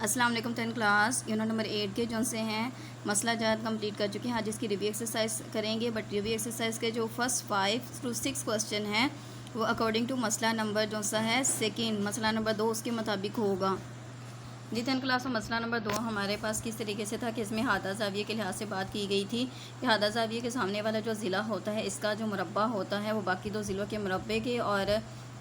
अस्सलाम वालेकुम 10 class unit number 8 के जो से हैं मसला जात कंप्लीट कर चुके हैं। आज इसकी रिव्यू एक्सरसाइज करेंगे, बट रिव्यू एक्सरसाइज के जो फर्स्ट 5 to 6 क्वेश्चन हैं वो अकॉर्डिंग टू मसला नंबर जो सा है सेकेंड मसला नंबर 2 उसके मुताबिक होगा। जी 10 क्लास में मसला नंबर 2 हमारे पास किस तरीके से था कि इसमें हादा ज़ाविये के लिहाज से बात की गई थी कि हादा ज़ाविये के सामने वाला जो ज़िला होता है इसका जो मुरब्बा होता है वो बाकी दो ज़िलों के मुरब्बे के और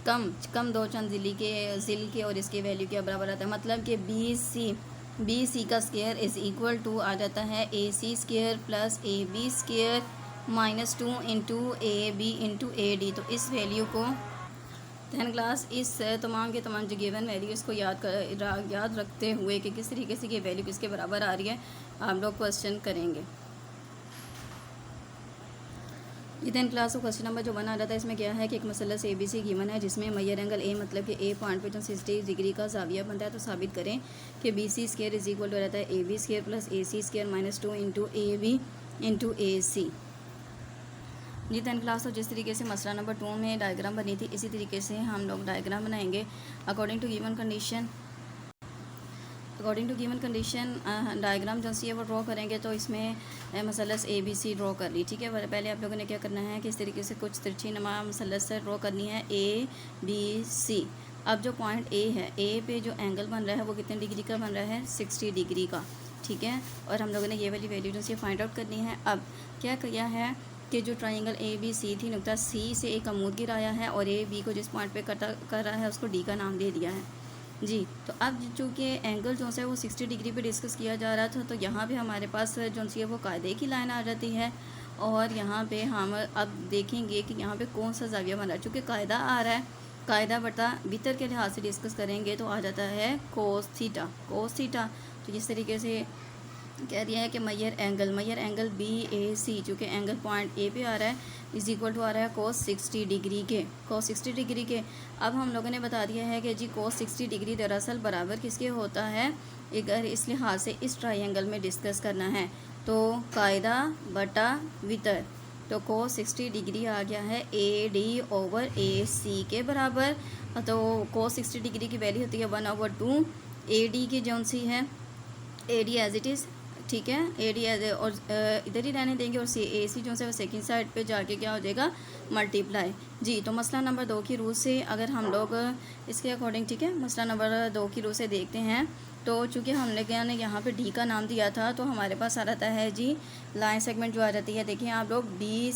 कम दो चंद ज़िल के और इसके वैल्यू के बराबर आता है। मतलब कि बी सी का स्केयर इज़ इक्वल टू आ जाता है A C square plus A B square -2 into A B into A D. तो इस वैल्यू को 10 क्लास इस तमाम के तमाम जो गिवन वैल्यूज़ को याद रखते हुए कि किस तरीके से ये वैल्यू किसके बराबर आ रही है आप लोग क्वेश्चन करेंगे। ये 10 क्लास का क्वेश्चन नंबर जो 1 आ रहा था इसमें क्या है कि एक मसलस ए बी सी गिवन है जिसमें मयर एंगल ए मतलब कि ए पॉइंट पे जो 60 डिग्री का ज़ाविया बनता है। तो साबित करें कि B C square is equal to रहता है A B square plus A C square -2 into A B into A C. जी 10 क्लास तो जिस तरीके से मसला नंबर 2 में डायग्राम बनी थी इसी तरीके से हम लोग डायग्राम बनाएंगे according to given condition. Diagram जो सी है वो ड्रॉ करेंगे। तो इसमें मसलस ए बी सी ड्रॉ कर ली, ठीक है। पहले आप लोगों ने क्या करना है कि इस तरीके से कुछ तिरछी नमा मसलस से ड्रॉ करनी है ए बी सी। अब जो पॉइंट ए है, ए पे जो एंगल बन रहा है वो कितने डिग्री का बन रहा है 60 डिग्री का, ठीक है। और हम लोगों ने ये वाली वैल्यू जो सी फाइंड आउट करनी है। अब क्या किया है कि जो ट्राइंगल ए बी सी थी नुक्ता सी से एक अमूद गिराया है और ए बी को जिस पॉइंट पे कट कर रहा है उसको डी का नाम दे दिया है जी। तो अब चूँकि एंगल जो है वो 60 डिग्री पे डिस्कस किया जा रहा था तो यहाँ पे हमारे पास जो सी है वो कायदे की लाइन आ जाती है और यहाँ पे हम अब देखेंगे कि यहाँ पे कौन सा ज़ाविया बन रहा है। चूँकि कायदा आ रहा है, कायदा बटा वितर के लिहाज से डिस्कस करेंगे तो आ जाता है कोस थीटा। तो इस तरीके से कह दिया है कि मयर एंगल बी ए सी चूँकि एंगल पॉइंट ए पे आ रहा है इज इक्वल टू आ रहा है cos 60 डिग्री के। अब हम लोगों ने बता दिया है कि जी cos 60 डिग्री दरअसल बराबर किसके होता है, अगर इस लिहाज से इस ट्रायंगल में डिस्कस करना है तो कायदा बटा वितर। तो cos 60 डिग्री आ गया है ए डी ओवर ए सी के बराबर। तो cos 60 डिग्री की वैल्यू होती है 1/2 ए डी की जौन सी है A D as it is, ठीक है। ए डी एज और इधर ही रहने देंगे और ए सी जो है वो सेकेंड साइड पे जाके क्या हो जाएगा मल्टीप्लाई जी। तो मसला नंबर 2 की रूल से अगर हम लोग इसके अकॉर्डिंग, ठीक है, मसला नंबर 2 की रूल से देखते हैं तो चूँकि हमने यहाँ पे डी का नाम दिया था तो हमारे पास आ रहता है जी लाइन सेगमेंट जो आ जाती है। देखिए आप लोग बी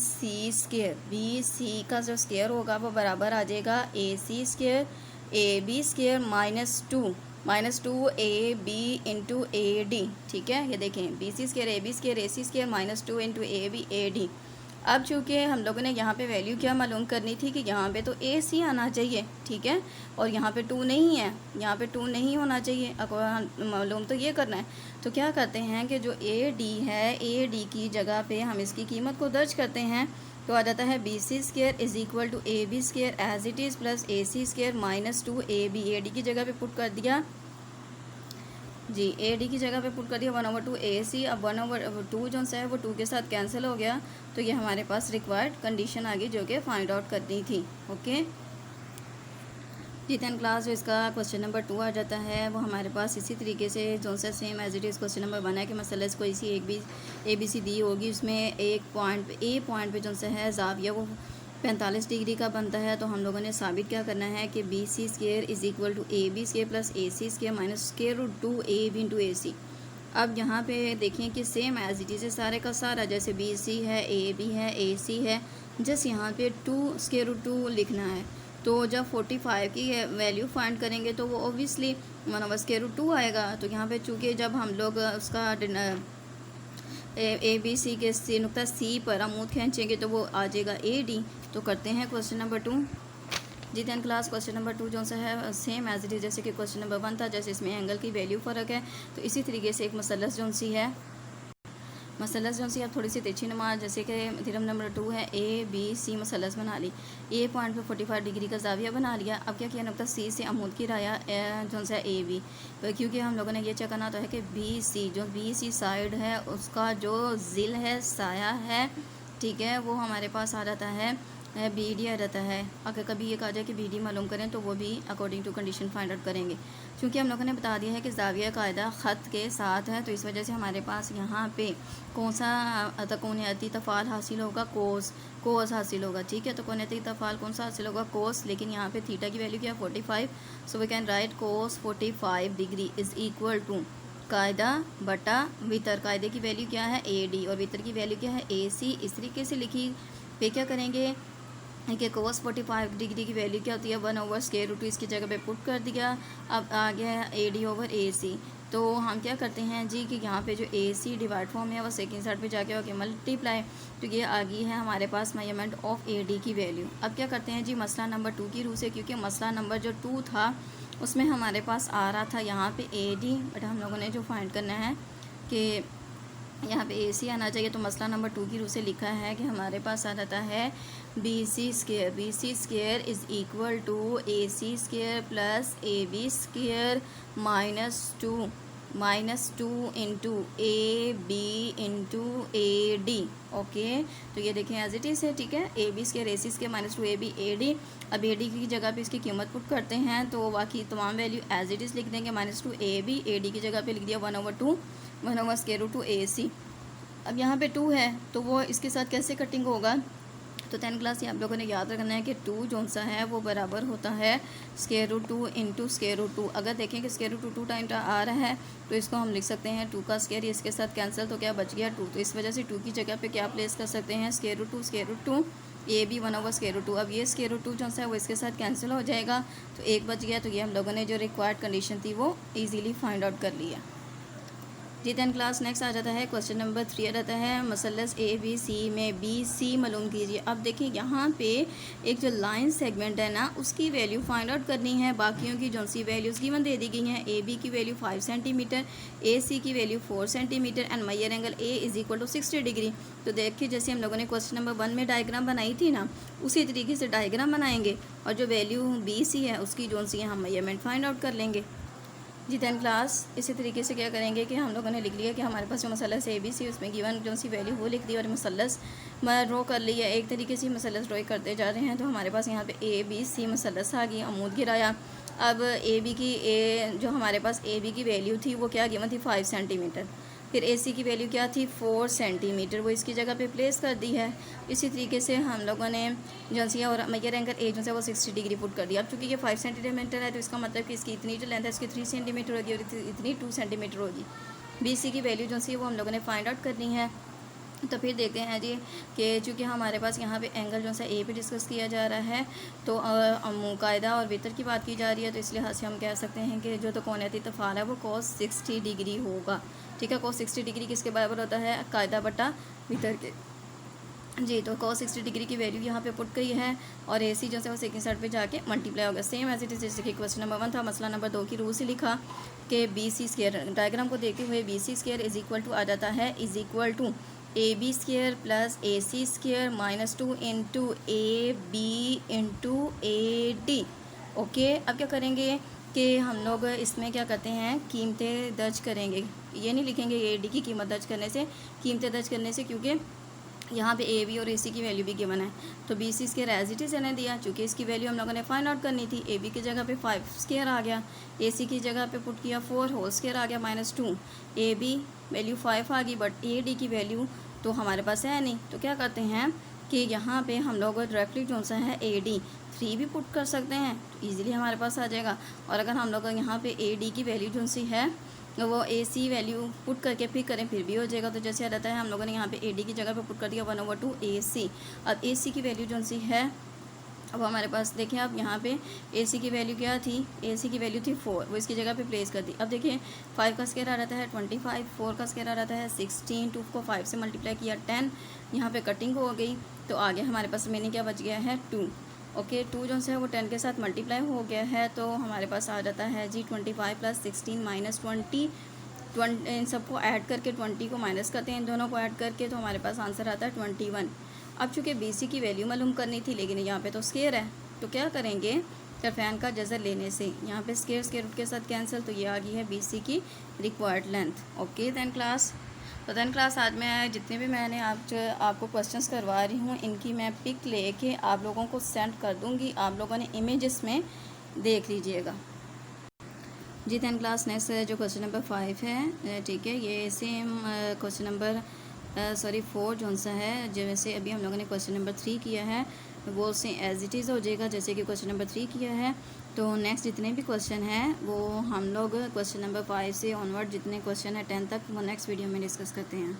सी का जो स्केयर होगा वो बराबर आ जाएगा A C square A B square -2 A B into A D, ठीक है। ये देखें B C square A B square A C square -2 into A B A D. अब चूँकि हम लोगों ने यहाँ पे वैल्यू क्या मालूम करनी थी कि यहाँ पे तो ए सी आना चाहिए, ठीक है, और यहाँ पे 2 नहीं है, यहाँ पे 2 नहीं होना चाहिए। मालूम तो ये करना है। तो क्या करते हैं कि जो ए डी है ए डी की जगह पे हम इसकी कीमत को दर्ज करते हैं तो आ जाता है B C square is equal to A B square as it is plus A C square -2 A B A D की जगह पे पुट कर दिया जी, ए डी की जगह पे पुट कर दिया 1/2 ए सी। अब 1/2 जो है वो 2 के साथ कैंसिल हो गया तो ये हमारे पास रिक्वायर्ड कंडीशन आ गई जो कि फाइंड आउट करनी थी। ओके जी 10 क्लास जो इसका क्वेश्चन नंबर 2 आ जाता है वो हमारे पास इसी तरीके से जो सा same as it is question number 1 है कि मसलस को इसी ए बी सी दी होगी। उसमें एक पॉइंट पे जो सा है ज़ाविया वो 45 डिग्री का बनता है। तो हम लोगों ने साबित क्या करना है कि B C square is equal to A B square plus A C square -√2 A B into A C. अब यहाँ पे देखें कि सेम एज इट इज़ सारे का सारा जैसे बी सी है ए बी है ए सी है, जस्ट यहाँ पे 2√2 लिखना है। तो जब 45 की वैल्यू फाइंड करेंगे तो वो ओबियसली 1/√2 आएगा। तो यहाँ पे चूँकि जब हम लोग उसका ए बी सी के सी नुक्ता सी पर अमूद खींचेंगे तो वो आ जाएगा ए डी। तो करते हैं क्वेश्चन नंबर 2 जी 10 क्लास। क्वेश्चन नंबर 2 जो सा है सेम एज इट इज़ जैसे कि क्वेश्चन नंबर 1 था, जैसे इसमें एंगल की वैल्यू फ़र्क है तो इसी तरीके से एक मसलस जो सी है आप थोड़ी सी तिरछी नुमा जैसे कि थ्योरम नंबर 2 है ए बी सी मसलस बना ली, ए पॉइंट पे 45 डिग्री का ज़ाविया बना लिया। अब क्या किया नुक्ता सी से अमूद की राया जो सा ए बी, क्योंकि हम लोगों ने ये चेक करना तो है कि बी सी साइड है उसका जो ज़िल है साया है, ठीक है, वो हमारे पास आ जाता है बी डी आ जाता है। अगर कभी ये कहा जाए कि बी डी मालूम करें तो वो भी according to condition find out करेंगे। क्योंकि हम लोगों ने बता दिया है कि ज़ाविया कायदा ख़त के साथ है, तो इस वजह से हमारे पास यहाँ पे कौन सा तकूनियती तफ़ाल हासिल होगा, कोस हासिल होगा। ठीक है, तो तकूनियती तफ़ाल कौन सा हासिल होगा, कोस। लेकिन यहाँ पे थीटा की वैल्यू क्या है 45, so we can write cos 45 degree is equal to कायदा बटा वितर। कायदे की वैल्यू क्या है ए डी और वितर की वैल्यू क्या है ए सी। इस तरीके से लिखी। पे क्या करेंगे कि कोस 45 डिग्री की वैल्यू क्या होती है 1/√2, इसकी जगह पे पुट कर दिया। अब आ गया है ए डी ओवर ए सी। तो हम क्या करते हैं जी कि यहाँ पे जो ए सी डिवाइड फॉर्म है वो सेकंड साइड पे जाके होके मल्टीप्लाई, तो ये आ गई है हमारे पास मेजरमेंट ऑफ ए डी की वैल्यू। अब क्या करते हैं जी मसला नंबर 2 की रूह से, क्योंकि मसला नंबर जो 2 था उसमें हमारे पास आ रहा था यहाँ पे ए डी, बट हम लोगों ने जो फाइंड करना है कि यहाँ पे ए सी आना चाहिए। तो मसला नंबर 2 की रूह से लिखा है कि हमारे पास आ जाता है B C square is equal to A C square plus A B square -2 into A B into A D. Okay, तो ये देखें एज इट इज़ है। ठीक है, A B square A C square -2 A B A D. अब A D की जगह पे इसकी कीमत पुट करते हैं तो बाकी तमाम वैल्यू एज इट इज़ लिख देंगे। -2 ए बी, ए डी की जगह पे लिख दिया 1/2 ए सी। अब यहाँ पे 2 है तो वो इसके साथ कैसे कटिंग होगा, तो 10 क्लास ये आप लोगों ने याद रखना है कि 2 जो सा है वो बराबर होता है √2 इंटू √2। अगर देखें कि √2 2 टाइम आ रहा है तो इसको हम लिख सकते हैं 2 का स्केयर, इसके साथ कैंसिल, तो क्या बच गया 2। तो इस वजह से 2 की जगह पे क्या प्लेस कर सकते हैं √2 ए बी 1/√2। अब ये √2 जो सा है वो इसके साथ कैंसिल हो जाएगा, तो एक बच गया। तो ये हम लोगों ने जो रिक्वायर्ड कंडीशन थी वो ईजीली फाइंड आउट कर लिया जी। 10 क्लास नेक्स्ट आ जाता है क्वेश्चन नंबर 3 आ जाता है मसलस ए बी सी में बी सी मालूम कीजिए। अब देखिए यहाँ पे एक जो लाइन सेगमेंट है ना उसकी वैल्यू फाइंड आउट करनी है। बाकियों की जो सी वैल्यूज़ गिवन दे दी गई हैं, ए बी की वैल्यू 5 सेंटीमीटर, ए सी की value 4 centimetre and measure angle A is equal to 60 डिग्री। तो देखिए जैसे हम लोगों ने क्वेश्चन नंबर 1 में डायग्राम बनाई थी ना, उसी तरीके से डायग्राम बनाएंगे और जो वैल्यू बी सी है उसकी जो सी है हम मेजरमेंट फाइंड आउट कर लेंगे जी। 10 क्लास इसी तरीके से क्या करेंगे कि हम लोगों ने लिख लिया कि हमारे पास जो मसलस ए बी सी उसमें गिवन जो सी वैल्यू वो लिख दी और मसलस ड्रॉ कर लिया। एक तरीके से मसलस ड्रॉ करते जा रहे हैं तो हमारे पास यहाँ पे ए बी सी मसलस आ गई, अमूद गिराया। अब ए बी की जो हमारे पास ए बी की वैल्यू थी वो क्या गिवन थी 5 सेंटीमीटर, फिर ए सी की वैल्यू क्या थी 4 सेंटीमीटर, वो इसकी जगह पे प्लेस कर दी है। इसी तरीके से हम लोगों ने जो सी और मेजर एंगल ए जो है वो 60 डिग्री पुट कर दिया। अब चूँकि ये 5 सेंटीमीटर है तो इसका मतलब कि इसकी इतनी जो लेंथ है इसकी 3 सेंटीमीटर होगी और इतनी 2 सेंटीमीटर होगी। बी सी की वैल्यू जो सी वो हम लोगों ने फाइंड आउट करनी है। तो फिर देखते हैं जी कि चूँकि हमारे पास यहाँ पे एंगल जो सा ए पे डिस्कस किया जा रहा है तो कायदा और वितर की बात की जा रही है, तो इस लिहाज से हम कह सकते हैं कि जो तकूनियती तफ़ाल है वो cos 60 डिग्री होगा। ठीक है, cos 60 डिग्री किसके बराबर होता है कायदा बटा वितर के जी। तो cos 60 डिग्री की वैल्यू यहाँ पे पुट गई है और ए सी जो है वो सेकंड साइड पे जाके मल्टीप्लाई होगा। सेम एज इट इज़ जैसे कि क्वेश्चन नंबर 1 था। मसला नंबर 2 की रूह से लिखा कि बी सी स्केयर, डायग्राम को देखते हुए B C square is equal to आ जाता है is equal to A B square plus A C square -2 into A B into A D. Okay, अब क्या करेंगे कि हम लोग इसमें क्या करते हैं कीमतें दर्ज करेंगे। ये नहीं लिखेंगे ए डी की कीमत दर्ज करने से, कीमतें दर्ज करने से, क्योंकि यहाँ पे ए बी और ए सी की वैल्यू भी गिवन है। तो B C square as it is ने दिया, चूँकि इसकी वैल्यू हम लोगों ने फाइंड आउट करनी थी। ए बी की जगह पे 5 स्केयर आ गया, ए सी की जगह पे पुट किया 4 होल स्केयर आ गया -2। ए बी वैल्यू 5 आ गई, बट ए डी की वैल्यू तो हमारे पास है नहीं। तो क्या करते हैं कि यहाँ पे हम लोग डायरेक्टली जो सा है ए डी 3 भी पुट कर सकते हैं, तो ईज़िली हमारे पास आ जाएगा। और अगर हम लोग यहाँ पे ए डी की वैल्यू जो सी है वो ए सी वैल्यू पुट करके फिर करें फिर भी हो जाएगा। तो जैसे आ जाता है हम लोगों ने यहाँ पे ए डी की जगह पे पुट कर दिया 1/2 ए सी। अब ए सी की वैल्यू जो सी है अब हमारे पास देखें आप यहाँ पे ए सी की वैल्यू क्या थी, ए सी की वैल्यू थी 4, वो इसकी जगह पे प्लेस कर दी। अब देखिए 5 का स्केयर आ रहा है 25, 4 का स्केयर आ रहा है 16, 2 को 5 से मल्टीप्लाई किया 10, यहाँ पे कटिंग हो गई तो आगे हमारे पास रिमेनिंग क्या बच गया है 2। ओके, 2 जो है वो 10 के साथ मल्टीप्लाई हो गया है, तो हमारे पास आ जाता है जी 25 + 16 -20। इन सबको ऐड करके 20 को माइनस करते हैं, इन दोनों को ऐड करके, तो हमारे पास आंसर आता है 21। अब चूँकि बी सी की वैल्यू मालूम करनी थी लेकिन यहाँ पे तो स्केयर है, तो क्या करेंगे तरफ़ैन का जज़र लेने से। यहाँ पे स्क्वायर रूट के साथ कैंसिल, तो ये आ गई है BC की required length. Okay then class. तो दैन क्लास आज मैं जितने भी मैंने आपको क्वेश्चंस करवा रही हूँ इनकी मैं पिक लेके आप लोगों को सेंड कर दूँगी, आप लोगों ने इमेजेस में देख लीजिएगा जी। दैन क्लास नेक्स्ट जो क्वेश्चन नंबर 5 है, ठीक है, ये सेम क्वेश्चन नंबर 4 जो सा है, जैसे अभी हम लोगों ने क्वेश्चन नंबर 3 किया है वो से एज इट इज़ हो जाएगा जैसे कि क्वेश्चन नंबर 3 किया है। तो नेक्स्ट जितने भी क्वेश्चन हैं वो हम लोग क्वेश्चन नंबर 5 से ऑनवर्ड जितने क्वेश्चन है 10 तक वो नेक्स्ट वीडियो में डिस्कस करते हैं।